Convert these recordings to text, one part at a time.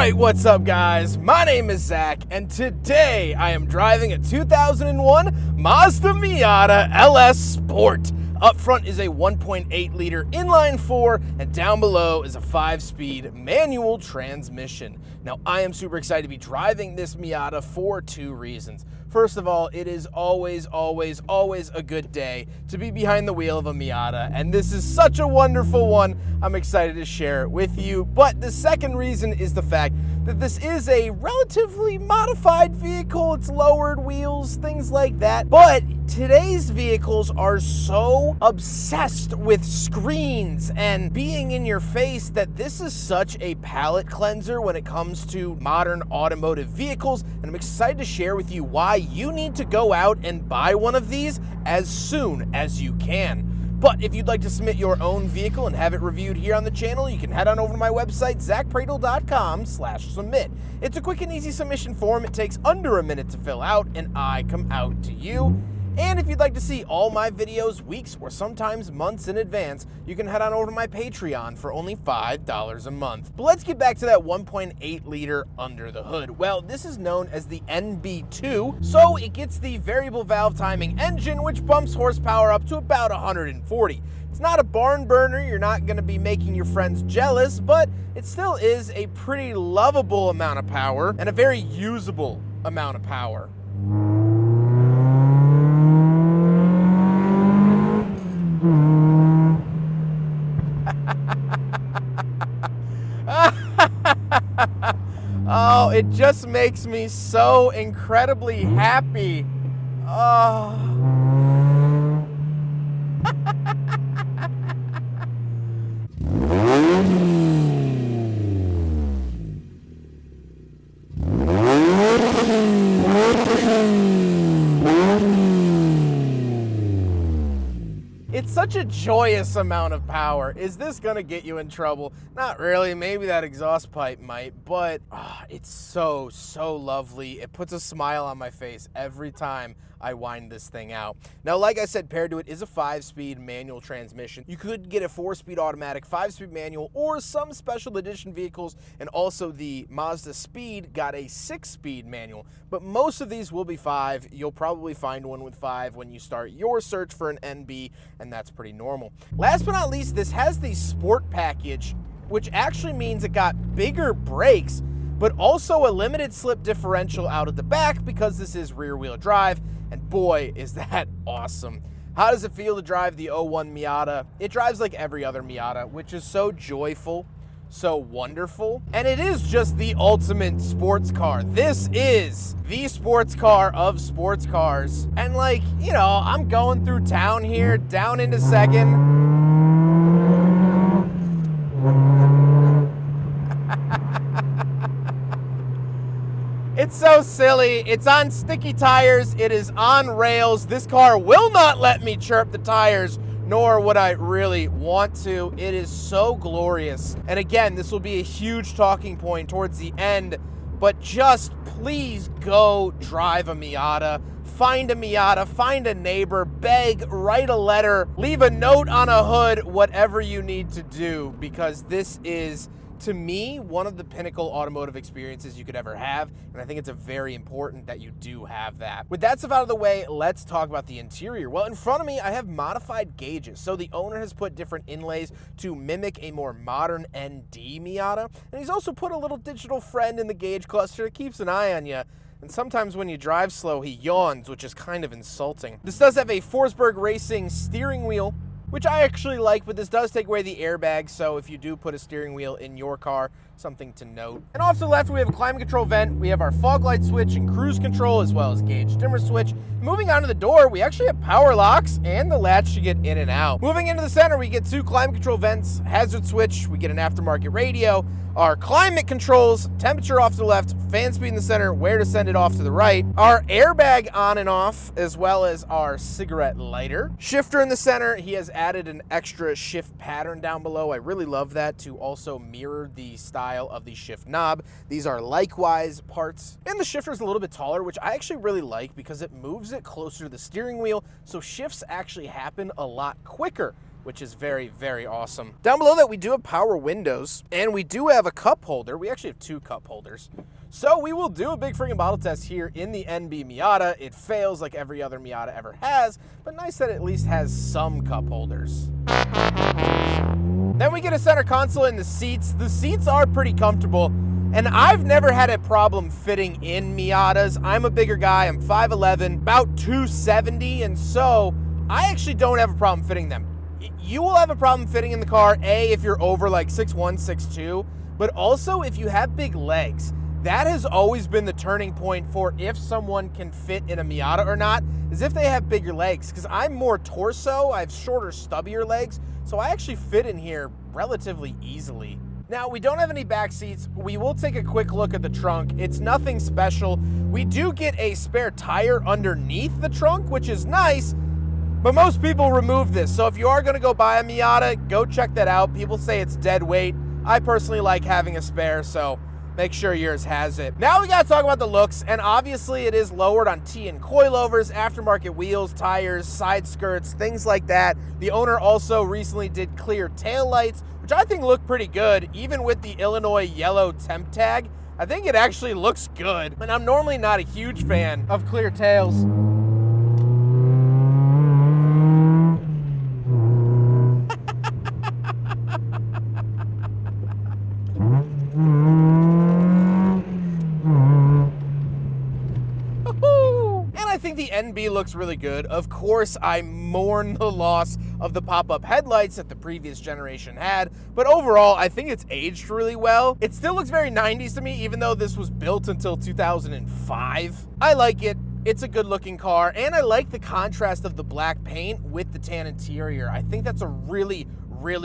Alright, what's up guys? My name is Zach, and today I am driving a 2001 Mazda Miata LS Sport. Up front is a 1.8 liter inline 4, and down below is a 5-speed manual transmission. Now, I am super excited to be driving this Miata for two reasons. First of all, it is always a good day to be behind the wheel of a Miata, and this is such a wonderful one. I'm excited to share it with you. But the second reason is the fact that this is a relatively modified vehicle. It's lowered wheels, things like that. But today's vehicles are so obsessed with screens and being in your face that this is such a palate cleanser when it comes to modern automotive vehicles. And I'm excited to share with you why you need to go out and buy one of these as soon as you can. But if you'd like to submit your own vehicle and have it reviewed here on the channel, you can head on over to my website, zackpradel.com/submit. It's a quick and easy submission form. It takes under a minute to fill out, and I come out to you. And if you'd like to see all my videos weeks or sometimes months in advance, you can head on over to my Patreon for only $5 a month. But let's get back to that 1.8 liter under the hood. Well, this is known as the NB2, so it gets the variable valve timing engine, which bumps horsepower up to about 140. It's not a barn burner, you're not gonna be making your friends jealous, but it still is a pretty lovable amount of power and a very usable amount of power. Oh, it just makes me so incredibly happy. Oh. It's such a joyous amount of power. Is this gonna get you in trouble? Not really, maybe that exhaust pipe might, but it's so lovely. It puts a smile on my face every time I wind this thing out. Now, like I said, paired to it is a 5-speed manual transmission. You could get a 4-speed automatic, 5-speed manual, or some special edition vehicles, and also the Mazda Speed got a 6-speed manual, but most of these will be 5. You'll probably find one with 5 when you start your search for an NB, and that's pretty normal. Last but not least, this has the Sport package, which actually means it got bigger brakes, but also a limited slip differential out of the back because this is rear-wheel drive, and boy, is that awesome. How does it feel to drive the 01 Miata? It drives like every other Miata, which is so joyful, so wonderful, and it is just the ultimate sports car. This is the sports car of sports cars, and like, you know, I'm going through town here, down into second. It's so silly. It's on sticky tires. It is on rails. This car will not let me chirp the tires, nor would I really want to. It is so glorious. And again, this will be a huge talking point towards the end, but just please go drive a Miata. Find a Miata, find a neighbor, beg, write a letter, leave a note on a hood, whatever you need to do, because this is, to me, one of the pinnacle automotive experiences you could ever have, and I think it's very important that you do have that. With that stuff out of the way, let's talk about the interior. Well, in front of me, I have modified gauges. So the owner has put different inlays to mimic a more modern ND Miata, and he's also put a little digital friend in the gauge cluster that keeps an eye on you. And sometimes when you drive slow, he yawns, which is kind of insulting. This does have a Forsberg Racing steering wheel, which I actually like, but this does take away the airbag, so if you do put a steering wheel in your car, something to note. And off to the left, we have a climate control vent, we have our fog light switch and cruise control, as well as gauge dimmer switch. Moving on to the door, we actually have power locks and the latch to get in and out. Moving into the center, we get 2 climate control vents, hazard switch, we get an aftermarket radio, our climate controls, temperature off to the left, fan speed in the center, where to send it off to the right, our airbag on and off, as well as our cigarette lighter. Shifter in the center, he has added an extra shift pattern down below. I really love that to also mirror the style of the shift knob. These are likewise parts. And the shifter is a little bit taller, which I actually really like because it moves it closer to the steering wheel, so shifts actually happen a lot quicker. which is very, very awesome. Down below that, we do have power windows, and we do have a cup holder. We actually have 2 cup holders. So we will do a big freaking bottle test here in the NB Miata. It fails like every other Miata ever has, but nice that it at least has some cup holders. Then we get a center console in the seats. The seats are pretty comfortable, and I've never had a problem fitting in Miatas. I'm a bigger guy, I'm 5'11", about 270, and so I actually don't have a problem fitting them. You will have a problem fitting in the car, A, if you're over like 6'1", 6'2", but also if you have big legs. That has always been the turning point for if someone can fit in a Miata or not, is if they have bigger legs, because I'm more torso, I have shorter, stubbier legs, so I actually fit in here relatively easily. Now, we don't have any back seats. We will take a quick look at the trunk. It's nothing special. We do get a spare tire underneath the trunk, which is nice, but most people remove this. So if you are gonna go buy a Miata, go check that out. People say it's dead weight. I personally like having a spare, so make sure yours has it. Now we gotta talk about the looks, and obviously it is lowered on T and coilovers, aftermarket wheels, tires, side skirts, things like that. The owner also recently did clear taillights, which I think look pretty good, even with the Illinois yellow temp tag. I think it actually looks good, and I'm normally not a huge fan of clear tails. I think the NB looks really good. Of course, I mourn the loss of the pop-up headlights that the previous generation had, but overall, I think it's aged really well. It still looks very 90s to me, even though this was built until 2005. I like it. It's a good-looking car, and I like the contrast of the black paint with the tan interior. I think that's a really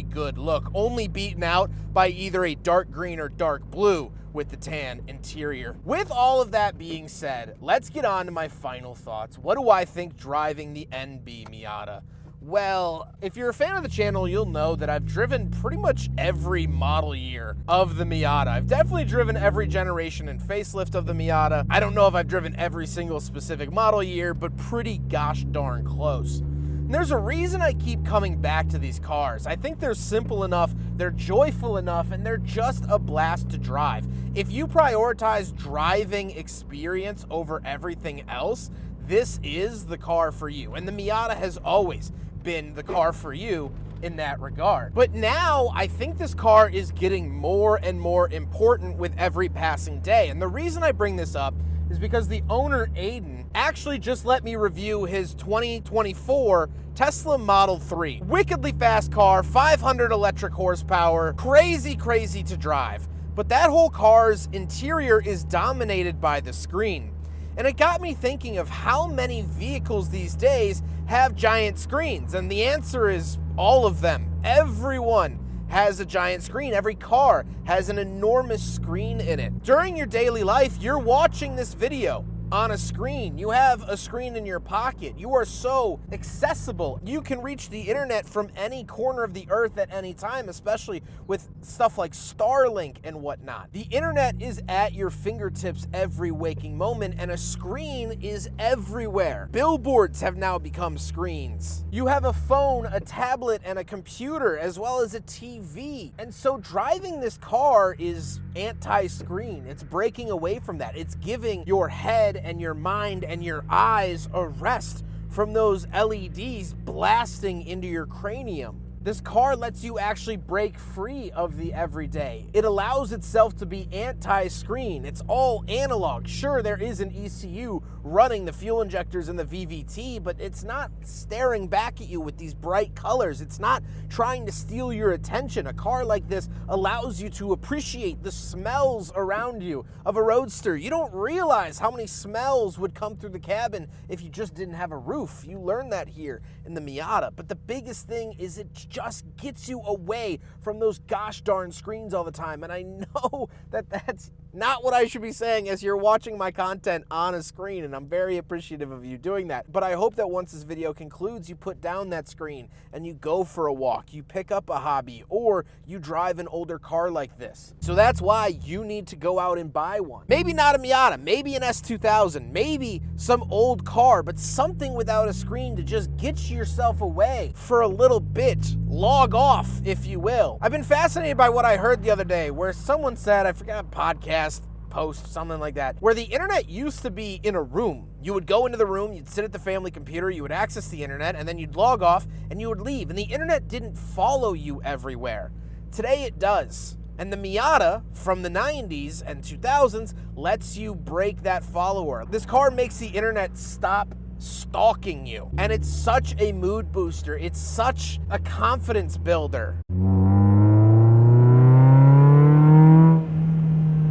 good look, only beaten out by either a dark green or dark blue with the tan interior. With all of that being said, let's get on to my final thoughts. What do I think driving the NB Miata? Well, if you're a fan of the channel, you'll know that I've driven pretty much every model year of the Miata. I've definitely driven every generation and facelift of the Miata. I don't know if I've driven every single specific model year, but pretty gosh darn close. And there's a reason I keep coming back to these cars. I think they're simple enough, they're joyful enough, and they're just a blast to drive. If you prioritize driving experience over everything else, this is the car for you. And the Miata has always been the car for you in that regard. But now I think this car is getting more and more important with every passing day. And the reason I bring this up is because the owner, Aiden, actually just let me review his 2024 Tesla Model 3. Wickedly fast car, 500 electric horsepower, crazy to drive. But that whole car's interior is dominated by the screen. And it got me thinking of how many vehicles these days have giant screens. And the answer is all of them. Everyone has a giant screen. Every car has an enormous screen in it. During your daily life, you're watching this video on a screen. You have a screen in your pocket. You are so accessible. You can reach the internet from any corner of the earth at any time, especially with stuff like Starlink and whatnot. The internet is at your fingertips every waking moment, and a screen is everywhere. Billboards have now become screens. You have a phone, a tablet, and a computer, as well as a TV. And so driving this car is anti-screen. It's breaking away from that. It's giving your head and your mind and your eyes a rest from those LEDs blasting into your cranium. This car lets you actually break free of the everyday. It allows itself to be anti-screen. It's all analog. Sure, there is an ECU running the fuel injectors and the VVT, but it's not staring back at you with these bright colors. It's not trying to steal your attention. A car like this allows you to appreciate the smells around you of a Roadster. You don't realize how many smells would come through the cabin if you just didn't have a roof. You learn that here in the Miata. But the biggest thing is it just gets you away from those gosh darn screens all the time. And I know that that's not what I should be saying as you're watching my content on a screen, and I'm very appreciative of you doing that. But I hope that once this video concludes, you put down that screen and you go for a walk, you pick up a hobby, or you drive an older car like this. So that's why you need to go out and buy one. Maybe not a Miata, maybe an S2000, maybe some old car, but something without a screen to just get yourself away for a little bit. Log off, if you will. I've been fascinated by what I heard the other day where someone said, I forgot, podcast, post, something like that, where the internet used to be in a room. You would go into the room, you'd sit at the family computer, you would access the internet, and then you'd log off and you would leave. And the internet didn't follow you everywhere. Today it does. And the Miata from the 90s and 2000s lets you break that follower. This car makes the internet stop stalking you. And it's such a mood booster. It's such a confidence builder.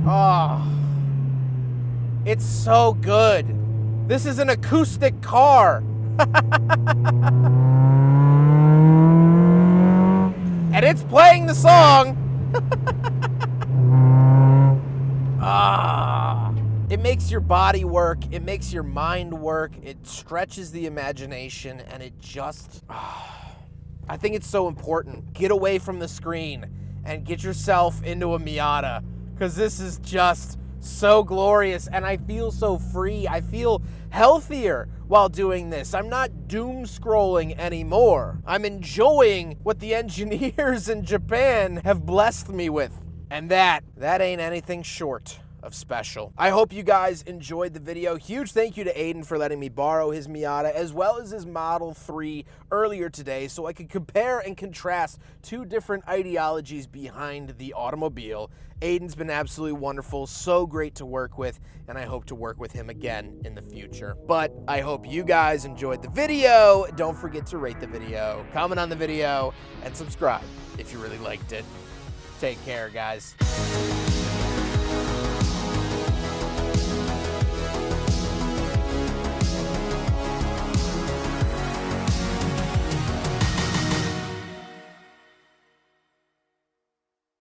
Oh, it's so good. This is an acoustic car. And it's playing the song. It makes your body work, it makes your mind work, it stretches the imagination, and it just, I think it's so important. Get away from the screen and get yourself into a Miata, because this is just so glorious, and I feel so free. I feel healthier while doing this. I'm not doom scrolling anymore. I'm enjoying what the engineers in Japan have blessed me with. And that ain't anything short of special. I hope you guys enjoyed the video. Huge thank you to Aiden for letting me borrow his Miata as well as his Model 3 earlier today so I could compare and contrast two different ideologies behind the automobile. Aiden's been absolutely wonderful, so great to work with, and I hope to work with him again in the future. But I hope you guys enjoyed the video. Don't forget to rate the video, comment on the video, and subscribe if you really liked it. Take care, guys.